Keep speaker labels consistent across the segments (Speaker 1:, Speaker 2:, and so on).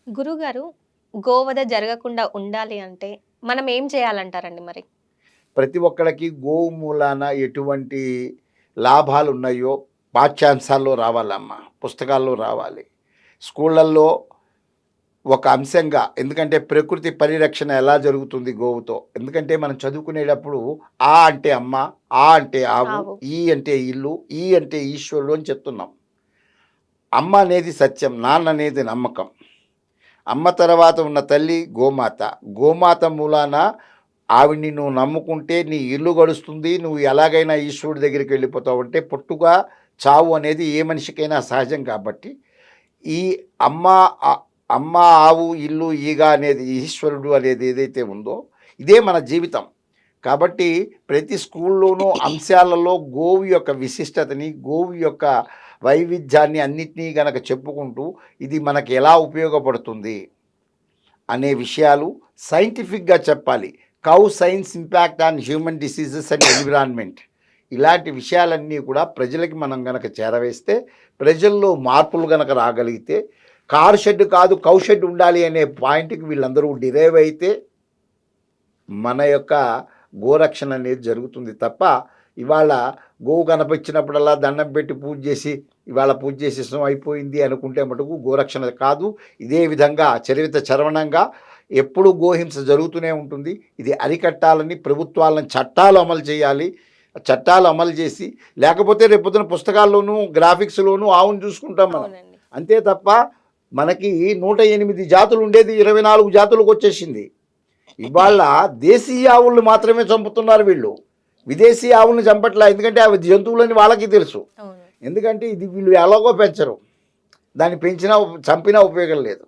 Speaker 1: గురుగారు, గోవధ జరగకుండా ఉండాలి అంటే మనం ఏం చేయాలంటారండి మరి?
Speaker 2: ప్రతి ఒక్కళ్ళకి గోవు మూలాన ఎటువంటి లాభాలున్నాయో పాఠ్యాంశాల్లో రావాలమ్మా. పుస్తకాల్లో రావాలి. స్కూళ్ళల్లో ఒక అంశంగా ఎందుకంటే ప్రకృతి పరిరక్షణ ఎలా జరుగుతుంది గోవుతో. ఎందుకంటే మనం చదువుకునేటప్పుడు ఆ అంటే అమ్మ, ఆ అంటే ఆవు,
Speaker 1: ఆవు.
Speaker 2: ఈ అంటే ఇల్లు, ఈ అంటే ఈశ్వరుడు అని చెప్తున్నాం. అమ్మ అనేది సత్యం, నాన్న అనేది నమ్మకం. అమ్మ తర్వాత ఉన్న తల్లి గోమాత. గోమాత మూలాన ఆవిడ్ని నువ్వు నమ్ముకుంటే నీ ఇల్లు గడుస్తుంది. నువ్వు ఎలాగైనా ఈశ్వరుడి దగ్గరికి వెళ్ళిపోతావు. అంటే పుట్టుక, చావు అనేది ఏ మనిషికైనా సహజం కాబట్టి ఈ అమ్మ అమ్మ, ఆవు, ఇల్లు, ఈగ అనేది ఈశ్వరుడు అనేది ఏదైతే ఉందో ఇదే మన జీవితం. కాబట్టి ప్రతి స్కూల్లోనూ అంశాలలో గోవు యొక్క విశిష్టతని, గోవు యొక్క వైవిధ్యాన్ని అన్నిటినీ గనక చెప్పుకుంటూ ఇది మనకి ఎలా ఉపయోగపడుతుంది అనే విషయాలు సైంటిఫిక్గా చెప్పాలి. Cow science impact on human diseases and environment, ఇలాంటి విషయాలన్నీ కూడా ప్రజలకి మనం గనక చేరవేస్తే, ప్రజల్లో మార్పులు గనక రాగలిగితే, కారు షెడ్ కాదు కౌ షెడ్ ఉండాలి అనే పాయింట్కి వీళ్ళందరూ డిరైవ్ అయితే మన యొక్క గోరక్షణ అనేది జరుగుతుంది తప్ప ఇవాళ గోవు కనిపించినప్పుడల్లా దండం పెట్టి పూజ చేసి ఇవాళ పూజ చేసేసాం అయిపోయింది అనుకుంటే మటుకు గోరక్షణ కాదు. ఇదే విధంగా చరవణంగా ఎప్పుడూ గోహింస జరుగుతూనే ఉంటుంది. ఇది అరికట్టాలని ప్రభుత్వాలను చట్టాలు అమలు చేయాలి. చట్టాలు అమలు చేసి లేకపోతే రేపొద్దున పుస్తకాల్లోనూ గ్రాఫిక్స్లోనూ ఆవును చూసుకుంటాం మనం.
Speaker 1: అవునండి.
Speaker 2: అంతే తప్ప మనకి 108 జాతులు ఉండేది 24 జాతులకు వచ్చేసింది. ఇవాళ దేశీయ ఆవులను మాత్రమే చంపుతున్నారు వీళ్ళు. విదేశీ ఆవులను చంపట్లా. ఎందుకంటే అవి జంతువులని వాళ్ళకి తెలుసు.
Speaker 1: అవును.
Speaker 2: ఎందుకంటే ఇది వీళ్ళు ఎలాగో పెంచరు. దాన్ని పెంచినా చంపినా ఉపయోగం లేదు.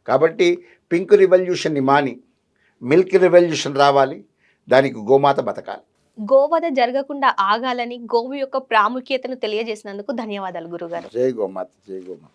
Speaker 2: కాబట్టి పింక్ రివల్యూషన్ని మాని మిల్క్ రివల్యూషన్ రావాలి. దానికి గోమాత బతకాలి.
Speaker 1: గోవధ జరగకుండా ఆగాలని గోవు యొక్క ప్రాముఖ్యతను తెలియజేసినందుకు ధన్యవాదాలు గురుగారు.
Speaker 2: జై గోమాత, జై గోమాత.